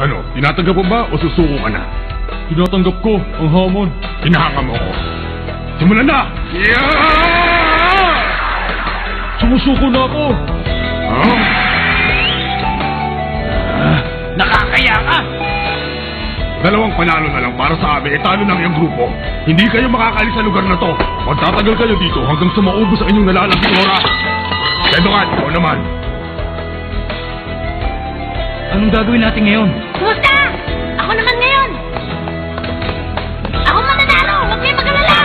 Ano, tinatanggap mo ba o susuko ka na? Tinatanggap ko ang hamon. Hinahanga mo ko. Simulan na! Yeah! Sumusuko na ako. Huh? Nakakaya ka! Dalawang panalo na lang para sa amin, talo ng iyong grupo. Hindi kayo makakalis sa lugar na to. Magtatagal kayo dito hanggang sa maubos ang inyong nalalaging oras. Pedongan, ikaw naman. Anong gagawin natin ngayon? Musta? Ako naman ngayon! Ako mananalo! Huwag kayo mag-alala!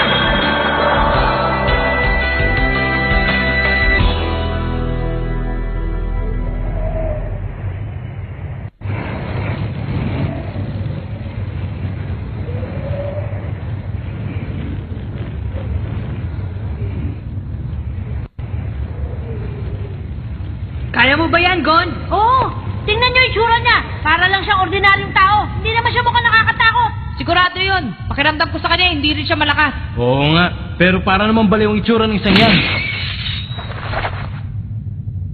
Kaya mo ba yan, Gon? Oo! Tingnan niyo yung itsura niya! Para lang siyang ordinaryong tao! Hindi naman siya mukhang nakakatakot! Sigurado yun. Pakiramdam ko sa kanya, hindi rin siya malakas. Oo nga, pero para naman baliw ang itsura ng isang yan.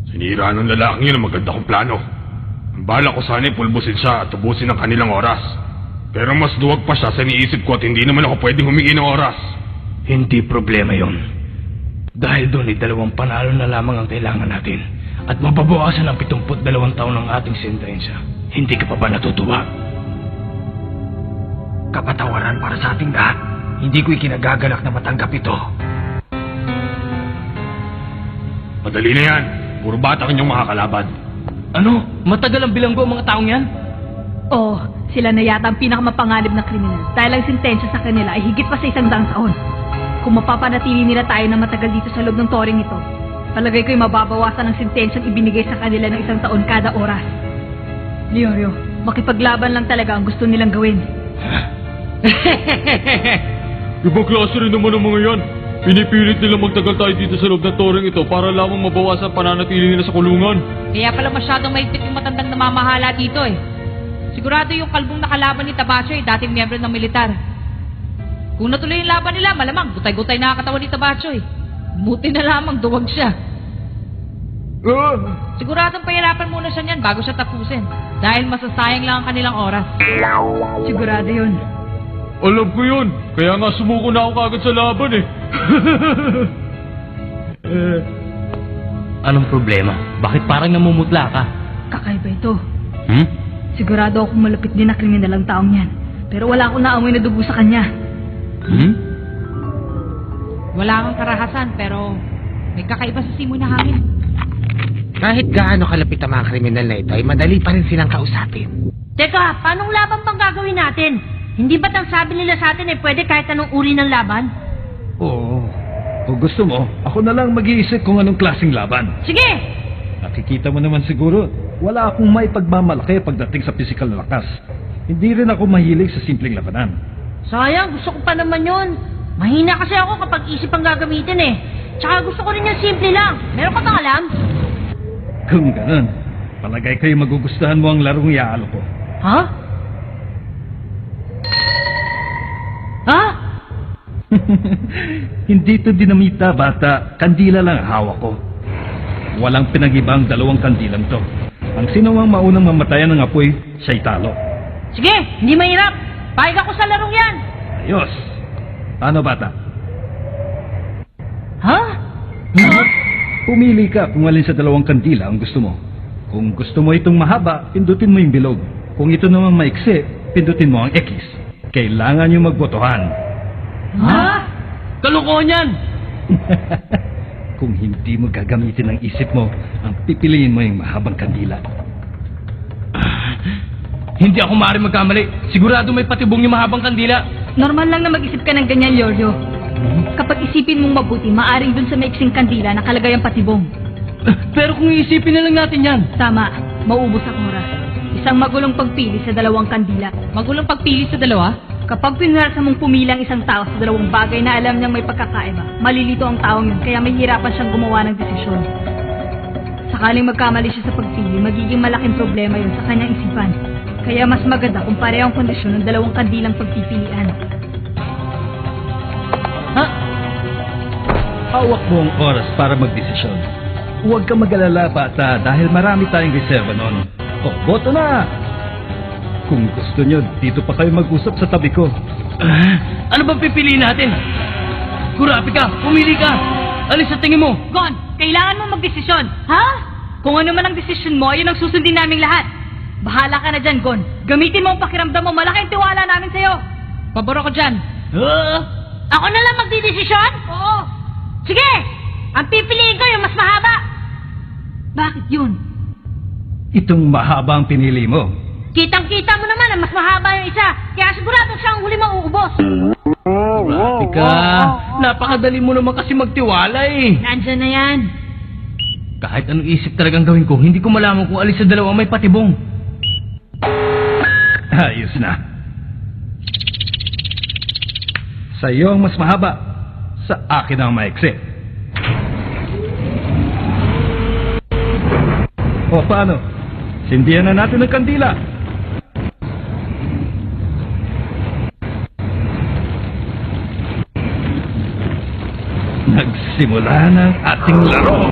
Sinira ng lalaking yun ang maganda kong plano. Ang bala ko sana'y pulbusin siya at tubusin ang kanilang oras. Pero mas duwag pa siya sa iniisip ko at hindi naman ako pwedeng humingi ng oras. Hindi problema yon. Dahil doon ay 2 panalo na lamang ang kailangan natin. At mababawasan ang 72 taon ng ating sentensya. Hindi ka pa ba natutuwa? Kapatawaran para sa ating lahat. Hindi ko ikinagagalak na matanggap ito. Madali na yan. Puro bata ang inyong makakalaban. Ano? Matagal ang bilanggo ang mga taong yan? Oo, sila na yata ang pinakamapanganib na kriminal dahil ang sentensya sa kanila ay higit pa sa 100 taon. Kung mapapanatili nila tayo na matagal dito sa loob ng toring ito, palagay ko'y mababawasan ang sentensyang ibinigay sa kanila ng 1 taon kada oras. Leorio, makipaglaban lang talaga ang gusto nilang gawin. Ibang klase rin naman ang mga yan. Pinipilit nila magtagal tayo dito sa loob ng toring ito para lamang mabawasan pananatili nila sa kulungan. Kaya pala masyadong mahigpit yung matandang namamahala dito eh. Sigurado yung kalbong nakalaban ni Tabacho ay dating miyembro ng militar. Kung natuloy yung laban nila, malamang gutay-gutay na katawan ni Tabacho eh. Buti na lamang duwag siya. Siguradong pahirapan muna siya niyan bago siya tapusin. Dahil masasayang lang ang kanilang oras. Sigurado yun. Alam ko yun. Kaya nga sumuko na ako kagad sa laban eh. Anong problema? Bakit parang namumutla ka? Kakaiba ito. Hmm? Sigurado akong malapit din na kriminal ang taong yan. Pero wala akong naamoy na dugo sa kanya. Hmm? Wala kang karahasan pero may kakaiba sa simoy na hangin. Kahit gaano kalapit ang mga kriminal na ito, ay madali pa rin silang kausapin. Teka, paanong laban bang gagawin natin? Hindi ba't ang sabi nila sa atin ay pwede kahit anong uri ng laban? Oo. Kung gusto mo, ako na lang mag-iisip kung anong klaseng laban. Sige! Nakikita mo naman siguro, wala akong may pagmamalaki pagdating sa pisikal na lakas. Hindi rin ako mahilig sa simpleng labanan. Sayang, gusto ko pa naman yun. Mahina kasi ako kapag isip ang gagamitin eh. Tsaka gusto ko rin yung simple lang. Meron ka bang alam? Kung ganun, palagay kayo magugustuhan mo ang larong iaalo ko. Ha? Ha? Hindi to dinamita, bata. Kandila lang ang hawak ko. Walang pinag-ibang 2 kandilang to. Ang sinawang maunang mamatayan ng apoy, siya'y talo. Sige, hindi mahirap. Pahig ako sa larong yan. Ayos. Paano, bata? Ha? Pumili ka kung alin sa 2 kandila ang gusto mo. Kung gusto mo itong mahaba, pindutin mo yung bilog. Kung ito naman maiksi, pindutin mo ang X. Kailangan nyo magbotohan. Ha? Kalokohan yan! Kung hindi mo gagamitin ang isip mo, ang pipiliin mo yung mahabang kandila. Hindi ako maaaring magkamali. Sigurado may patibong yung mahabang kandila. Normal lang na mag-isip ka ng ganyan, Leorio. Kapag isipin mong mabuti, maaring dun sa maiksing kandila nakalagay ang patibong. Pero kung iisipin na lang natin yan. Tama, maubos ang oras. Isang magulong pagpili sa 2 kandila. Magulong pagpili sa 2? Kapag pinarasa mong pumili ang isang tao sa 2 bagay na alam niyang may pagkakaiba, malilito ang taong yun kaya may hirapan siyang gumawa ng desisyon. Sakaling magkamali siya sa pagpili, magiging malaking problema yun sa kanyang isipan. Kaya mas maganda kung pareho ang kondisyon ng 2 kandilang pagpipilian. Ha? Hawak mo ang oras para magdesisyon. Huwag ka mag-alala, bata, dahil marami tayong reserva nun. O, boto na! Kung gusto nyo, dito pa kayo mag-usap sa tabi ko. Ano bang pipiliin natin? Kurapika, pumili ka! Alis sa tingin mo! Gon, kailangan mo magdesisyon. Ha? Kung ano man ang desisyon mo, yun ang susundin naming lahat. Bahala ka na dyan, Gon. Gamitin mo ang pakiramdam mo. Malaking tiwala namin sa'yo. Pabor ako dyan. Ako na lang magdidesisyon? Oo. Sige! Ang pipiliin ko yung mas mahaba. Bakit yun? Itong mahaba ang pinili mo. Kitang-kita mo naman na mas mahaba yung isa. Kaya sigurado siya ang huli mauubos. Kurapika, napakadali mo naman kasi magtiwala eh. Nandyan na yan. Kahit anong isip talagang gawin ko, hindi ko malaman kung alis sa dalawa may patibong. Ayos na. Sa iyo ang mas mahaba. Sa akin ang maiksi. O paano? Sindihan na natin ang kandila. Nagsimula na ang ating laro.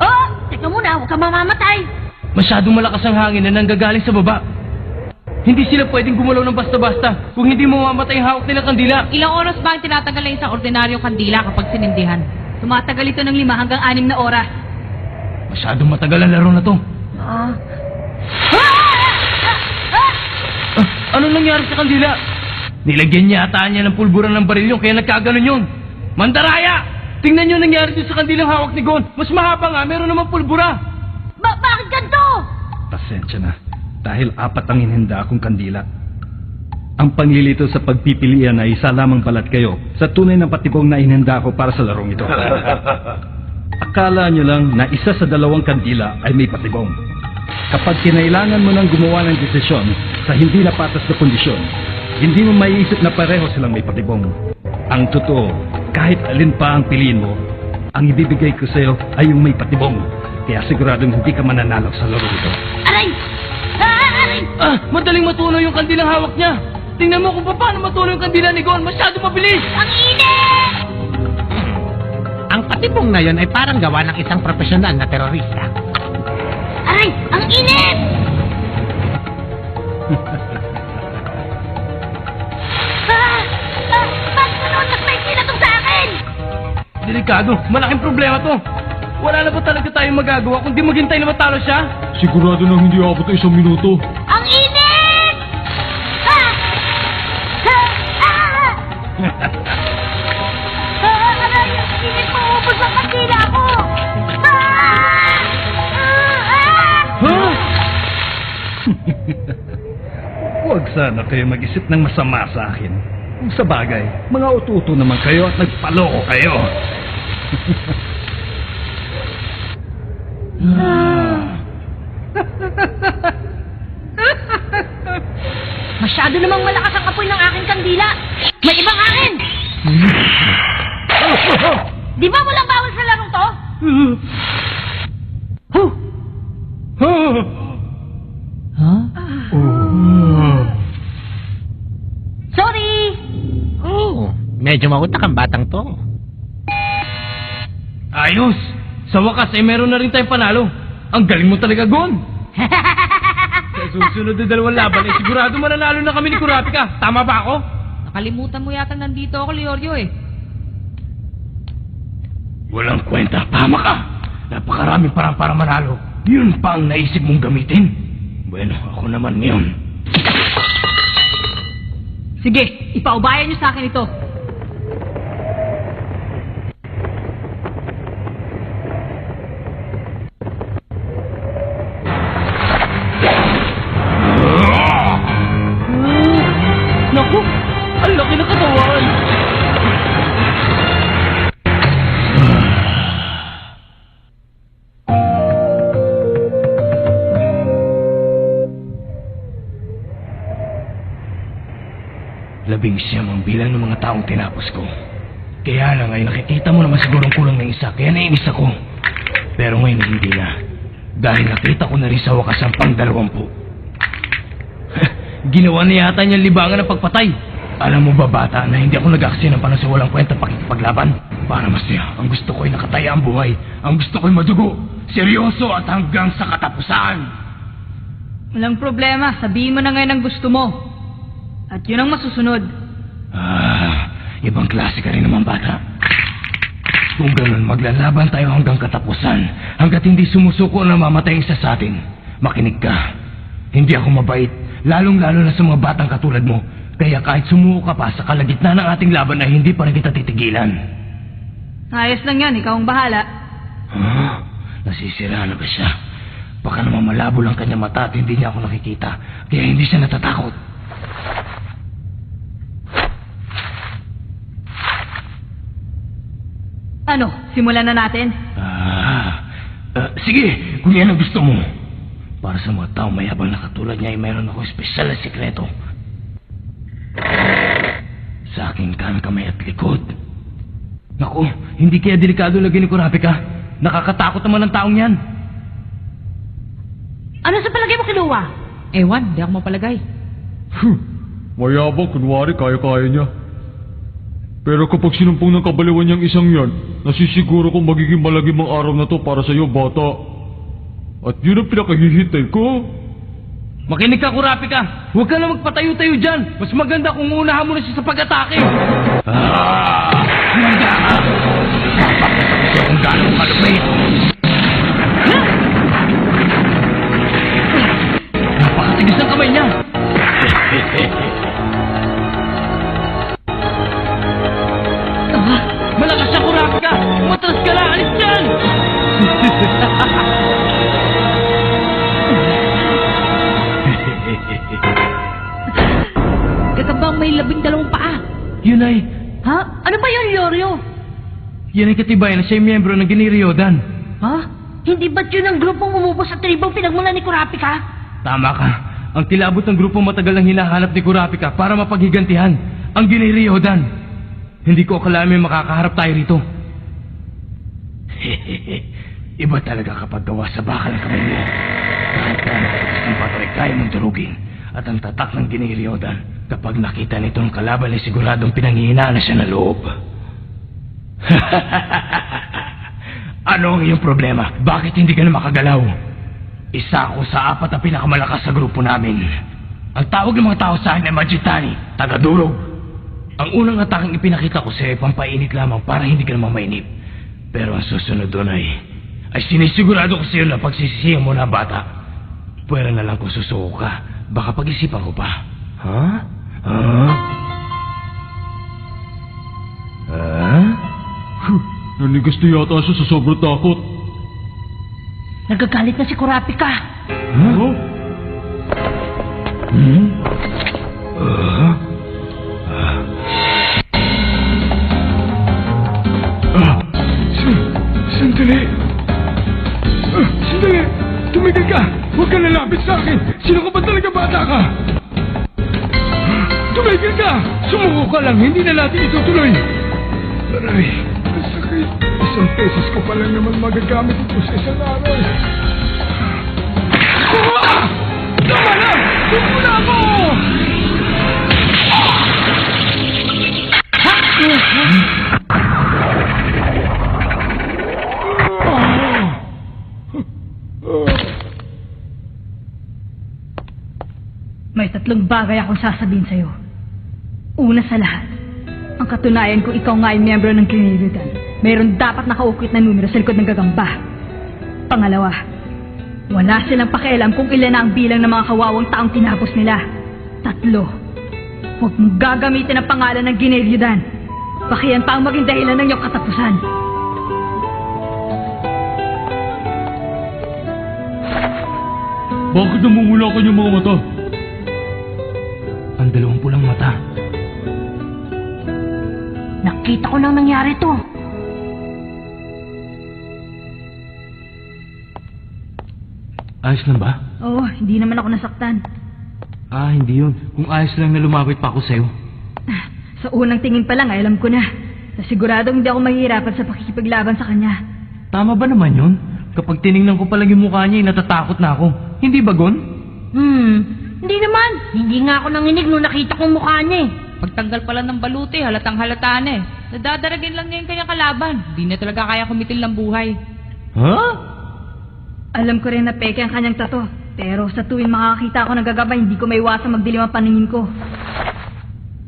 Oh! Teka muna, huwag ka mamamatay. Masyadong malakas ang hangin na nanggagaling sa baba. Hindi sila pwedeng gumalaw ng basta-basta kung hindi mamamatay ang hawak nilang kandila. Ilang oras ba ang tinatagal ng isang ordinaryong kandila kapag sinindihan? Tumatagal ito ng 5 hanggang 6 na oras. Masyadong matagal ang laro na to. Anong nangyari sa kandila? Nilagyan niya ata niya ng pulburan ng barilyon kaya nagkaganon yun. Mandaraya! Tingnan niyo nangyari dito sa kandilang hawak ni Gon. Mas mahaba nga, meron naman pulbura. Bakit ganito? Pasensya na. Dahil 4 ang inhanda akong kandila. Ang panglilito sa pagpipilian ay isa lamang balat kayo sa tunay ng patibong na inhanda ko para sa larong ito. Akala nyo lang na isa sa 2 kandila ay may patibong. Kapag kinailangan mo nang gumawa ng desisyon sa hindi napatas na kondisyon, hindi mo maiisip na pareho silang may patibong. Ang totoo, kahit alin pa ang piliin mo, ang ibibigay ko sa iyo ay yung may patibong. Kaya siguradong hindi ka mananalo sa laro ito. Aray! Aray! Madaling matunaw yung kandilang hawak niya. Tingnan mo kung paano matunaw yung kandila ni Gon. Masyado mabilis. Ang init! Ang patibong na yon ay parang gawa ng isang profesional na terorista. Aray! Ang init! Bakit gano'n? Mas may sinatong sa akin! Delikado. Malaking problema to. Wala na ba talaga tayong magagawa kundi maghintay na matalo siya? Sigurado nang hindi abot ng 1 minuto. Ang init! Aray! Ang init! Maubos ang kandila ko! Huwag sana kayo mag-isip ng masama sa akin. Kung sa bagay, mga ututo naman kayo at nagpaloko kayo. Masyado namang malakas ang apoy ng aking kandila! May ibang akin! Di ba walang bawal sa larong to? Sorry! Oh, medyo mautak ang batang to. Ayos! Sa wakas ay meron na rin tayong panalo. Ang galing mo talaga, Gon! Sa susunod na 2 laban ay sigurado mananalo na kami ni Kurapika. Tama ba ako? Nakalimutan mo yata nandito ako, Leorio eh. Walang kwenta. Tama ka. Napakaraming parang para manalo. Yun pa ang naisip mong gamitin. Bueno, ako naman ngayon. Sige, ipaubayan niyo sa akin ito. Naku! Ang laki na katawan! Labing-siyam ang bilang ng mga taong tinapos ko. Kaya lang ay nakikita mo naman sigurong kulang ng isa, kaya nainis ako. Pero ngayon hindi na. Dahil nakita ko na rin sa wakas ang pang-20. Ginawa na yata niyang libangan ng pagpatay. Alam mo ba, bata, na hindi ako nag-aksaya ng panasiwalang kwenta pakikipaglaban? Para masaya, ang gusto ko'y nakataya ang buhay. Ang gusto ko'y madugo, seryoso at hanggang sa katapusan. Walang problema, sabihin mo na ngayon ang gusto mo. At yun ang masusunod. Ibang klase ka rin naman, bata. Kung ganun, maglalaban tayo hanggang katapusan. Hanggat hindi sumusuko na mamatay ang isa sa atin. Makinig ka. Hindi ako mabait, lalong-lalo na sa mga batang katulad mo. Kaya kahit sumuko ka pa sa kalagitnaan ng ating laban ay hindi pa rin kita titigilan. Ayos lang yan, ikaw ang bahala. Nasisira na ba siya? Baka naman malabo lang kanyang mata at hindi niya ako nakikita. Kaya hindi siya natatakot. Ano, simulan na natin? Sige, kung yan ang gusto mo. Para sa mga taong mayabang na katulad niya ay mayroon ako espesyal na sikreto. Sa aking kanang kamay at likod. Naku, hindi kaya delikado lagi ni Kurapika. Nakakatakot naman ang taong yan. Ano sa palagay mo kinuha? Ewan, di ako mapalagay. Mayabang, kunwari kaya-kaya niya. Pero kapag sinumpong ng kabaliwan niyang isang yan, nasisiguro kong magiging malagim ang araw na to para sa iyo, bata. At yun ang pinakahihintay ko. Makinig ka, Kurapika. Huwag ka na magpatayo-tayo dyan. Mas maganda kung unahan mo na siya sa pag-atake. Handa ka. Papakita ko siya kung gano'ng kalupit. Napakatigas ng kamay niya. Malakas siya, Kurapika. Umatras ka na. Alis dyan. Katabang may 12 paa. Yun ay... Ha? Ano ba yun, Yoryo? Yan ay katibayan na siya ay miyembro ng Giniriodan. Ha? Hindi ba't yun ang grupong umubos sa tribong pinagmula ni Kurapika? Tama ka. Ang kilabot ng grupong matagal nang hinahanap ni Kurapika para mapaghigantihan ang Giniriodan. Hindi ko akala may makakaharap tayo rito. Iba talaga kapag gawa sa bakal ang kamay mo. Kahit gaano katigas ng patoy, kaya mong durugin. At ang tatak ng Giniriodan, kapag nakita nito ang kalaban ay siguradong pinanghihinaan na siya na loob. Ano ang iyong problema? Bakit hindi ka na makagalaw? Isa ako sa 4 na pinakamalakas sa grupo namin. Ang tawag ng mga tao sa akin ay Majitani, taga-durog. Ang unang ataking ipinakita ko sa'yo ay pampainit lamang para hindi ka naman mainip. Pero ang susunod doon ay sinisigurado ko sa'yo na pagsisisihan mo na, bata. Pwera na lang kung susuko ka. Baka pag-isipan ko pa. Ha? Nanigas na yata siya sa sobrang takot. Nagagalit na si Kurapika. Sandali! Sandali! Tumigil ka! Huwag ka lalapit sa akin! Sino ka ba talaga, bata ka? Tumigil ka! Sumuko ka lang! Hindi na natin itutuloy! Aray! Ang sakit! Isang pesos ko pa lang naman magagamit ito sa isang araw. Tama na! Tupo na ako! May 3 bagay akong sasabihin sa'yo. Una sa lahat, ang katunayan kung ikaw nga ay miyembro ng Giniriodan, mayroon dapat nakaukwit na numero sa likod ng gagamba. Pangalawa, wala silang pakialam kung ilan na ang bilang ng mga kawawang taong tinapos nila. 3, huwag mong gagamitin ang pangalan ng Giniriodan. Baka yan pa ang maging dahilan ng iyong katapusan. Bakit namumula ka niyang mga mata? Ang 2 pulang mata. Nakita ko nang nangyari to. Ayos lang ba? Oo, hindi naman ako nasaktan. Hindi yun. Kung ayos lang na lumapit pa ako sa'yo. Sa unang tingin pa lang, ay alam ko na. Siguradong hindi ako mahihirapan sa pakikipaglaban sa kanya. Tama ba naman yun? Kapag tiningnan ko pa lang yung mukha niya, natatakot na ako. Hindi ba, Gon? Hindi naman. Hindi nga ako nanginig nung nakita kong mukha niya eh. Pagtanggal pala ng baluti, halatang halata na eh. Nadadaragin lang niya yung kanyang kalaban. Di na talaga kaya kumitil ng buhay. Huh? Alam ko rin na peke ang kanyang tato. Pero sa tuwing makakita ako ng gagabay, hindi ko maiwasan magdilim ang paningin ko.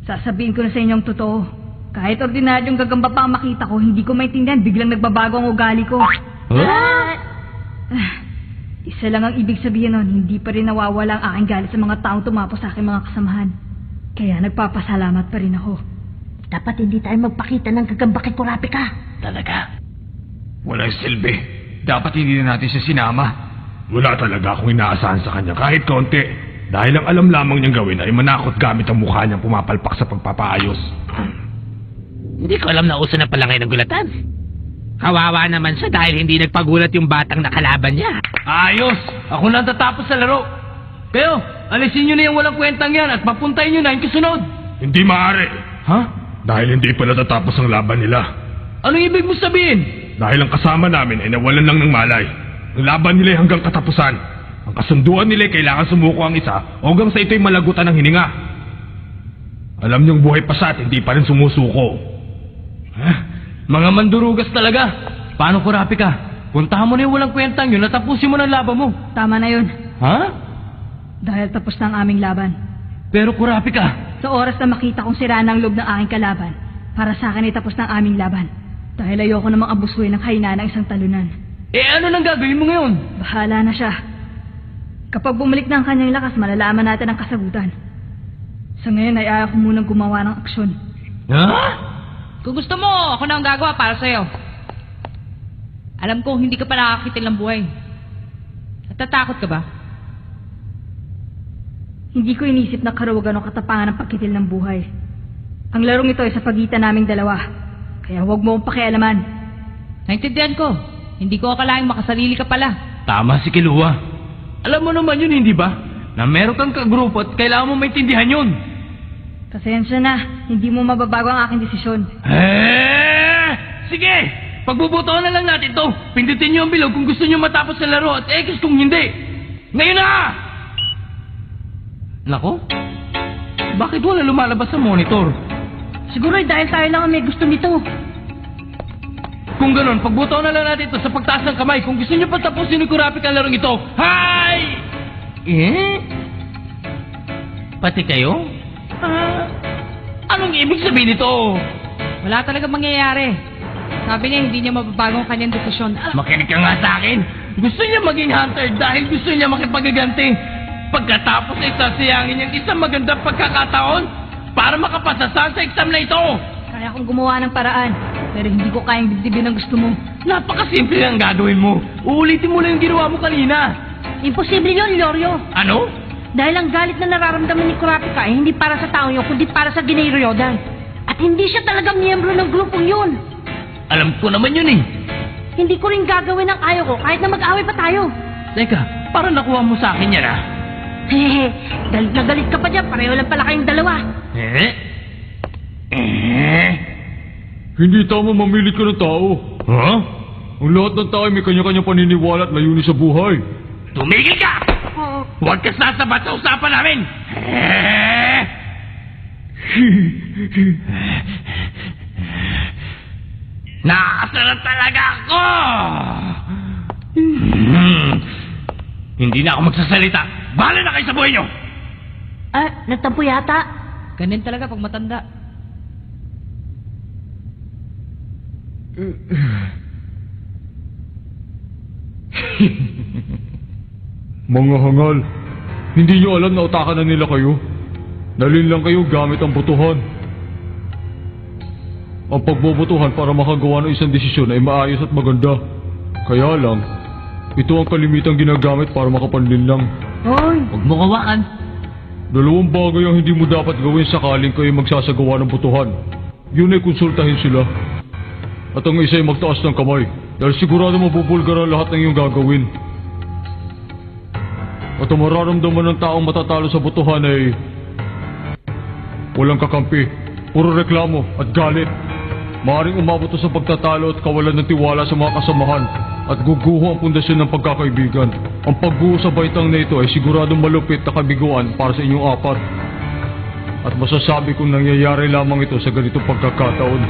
Sasabihin ko na sa inyong totoo. Kahit ordinaryong gagamba pa ang makita ko, hindi ko maintindihan, biglang nagbabago ang ugali ko. Isa lang ang ibig sabihin nun, hindi pa rin nawawala ang aking galit sa mga taong tumapos sa aking mga kasamahan. Kaya nagpapasalamat pa rin ako. Dapat hindi tayo magpakita ng gagamba kay Kurapika. Talaga? Walang silbi. Dapat hindi na natin siya sinama. Wala talaga akong inaasahan sa kanya kahit konti. Dahil ang alam lamang niyang gawin ay manakot gamit ang mukha niyang pumapalpak sa pagpapaayos. Hindi ko alam na uso na pala ngayon ng gulatan. Kawawa naman siya dahil hindi nagpagulat yung batang nakalaban niya. Ayos! Ako na tatapos sa laro. Kayo, alisin nyo na yung walang kwentang yan at papuntayin nyo na yung kasunod. Hindi maaari. Ha? Dahil hindi pa natatapos ang laban nila. Anong ibig mo sabihin? Dahil ang kasama namin ay nawalan lang ng malay. Ang laban nila ay hanggang katapusan. Ang kasunduan nila ay kailangan sumuko ang isa o hanggang sa ito'y malagutan ng hininga. Alam niyong buhay pa siya at hindi pa rin sumusuko. Mga mandurugas talaga. Paano Kurapika? Puntahan mo na yung walang kwentang yun at tapusin mo ng laban mo. Tama na yun. Ha? Dahil tapos na ang aming laban. Pero Kurapika, Sa oras na makita kong siraan ang loob ng aking kalaban, para sa akin ay tapos na ang aming laban. Dahil ayoko namang abusuhin ng kahinaan ng isang talunan. ano nang gagawin mo ngayon? Bahala na siya. Kapag bumalik na ang kanyang lakas, malalaman natin ang kasagutan. Sa ngayon ay ayaw ko munang gumawa ng aksyon. Ha? Kung gusto mo, ako na ang gagawa para sa'yo. Alam ko, hindi ka pa nakakakitil ng buhay. Natatakot ka ba? Hindi ko inisip na karuwagan o katapangan ng pagkitil ng buhay. Ang larong ito ay sa pagitan naming dalawa. Kaya huwag mo akong pakialaman. Naintindihan ko. Hindi ko akalaing makasarili ka pala. Tama si Kilua. Alam mo naman yun, hindi ba? Na meron kang kagrupo at kailangan mo maintindihan yun. Pasensya na. Hindi mo mababago ang aking desisyon. Sige! Pagbubutuhan na lang natin to. Pindutin niyo ang bilog kung gusto niyo matapos ang laro at X kung hindi. Ngayon na! Nako? Bakit wala lumalabas sa monitor? Siguro ay dahil tayo lang ang may gusto nito. Kung ganon, pagbutuhan na lang natin to sa pagtaas ng kamay. Kung gusto niyo patapusin ni Kurapika ang larong ito. Hi! Pati kayo? Anong ibig sabihin nito? Wala talaga mangyayari. Sabi niya hindi niya mababago ang kanyang desisyon. Makinig ka nga sa akin. Gusto niya maging hunter dahil gusto niya makipagaganti. Pagkatapos ay sasayangin niyang isang magandang pagkakataon para makapasa sa exam na ito. Kaya kong gumawa ng paraan, pero hindi ko kayang dibdibin ang gusto mo. Napakasimple ang gagawin mo. Uulitin mo lang yung ginawa mo kanina. Imposible yun, Lorio. Ano? Dahil ang galit na nararamdaman ni Kurapika ay hindi para sa tao yun, kundi para sa Ginay Ryodan. At hindi siya talaga miyembro ng grupong yun. Alam ko naman yun eh. Hindi ko rin gagawin ang ayaw ko kahit na mag-away pa tayo. Teka, para nakuha mo sa akin yan ah. Hehehe, galit na galit ka pa dyan. Pareho lang pala kayong dalawa. Hindi tama mamilit ka ng tao. Ha? Ang lahat ng tao ay may kanya-kanyang paniniwala at layunin sa buhay. Tumigil ka! Huwag ka sasabat sa usapan namin! Nakakasarap talaga ako! Hindi na ako magsasalita. Bahala na kayo sa buhay nyo! Nagtampo yata. Ganun talaga pag matanda. Mga hangal, hindi nyo alam na utakan na nila kayo. Dalhin lang kayo gamit ang botohan. Ang pagbobotohan para makagawa ng isang desisyon ay maayos at maganda. Kaya lang, ito ang kalimitang ginagamit para makapanlin lang. Hoy, Huwag mo kawakan. Dalawang bagay ang hindi mo dapat gawin sakaling kayo magsasagawa ng botohan. Yun ay konsultahin sila. At ang isa ay magtaas ng kamay dahil sigurado mabubulgar ang lahat ng iyong gagawin. At ang mararamdaman ng taong matatalo sa botohan ay walang kakampi, puro reklamo at galit. Maaring umabot sa pagtatalo at kawalan ng tiwala sa mga kasamahan. at guguho ang pundasyon ng pagkakaibigan. Ang pagguho sa baitang na ito ay siguradong malupit na kabiguan para sa inyong apat. At masasabi kong nangyayari lamang ito sa ganitong pagkakataon.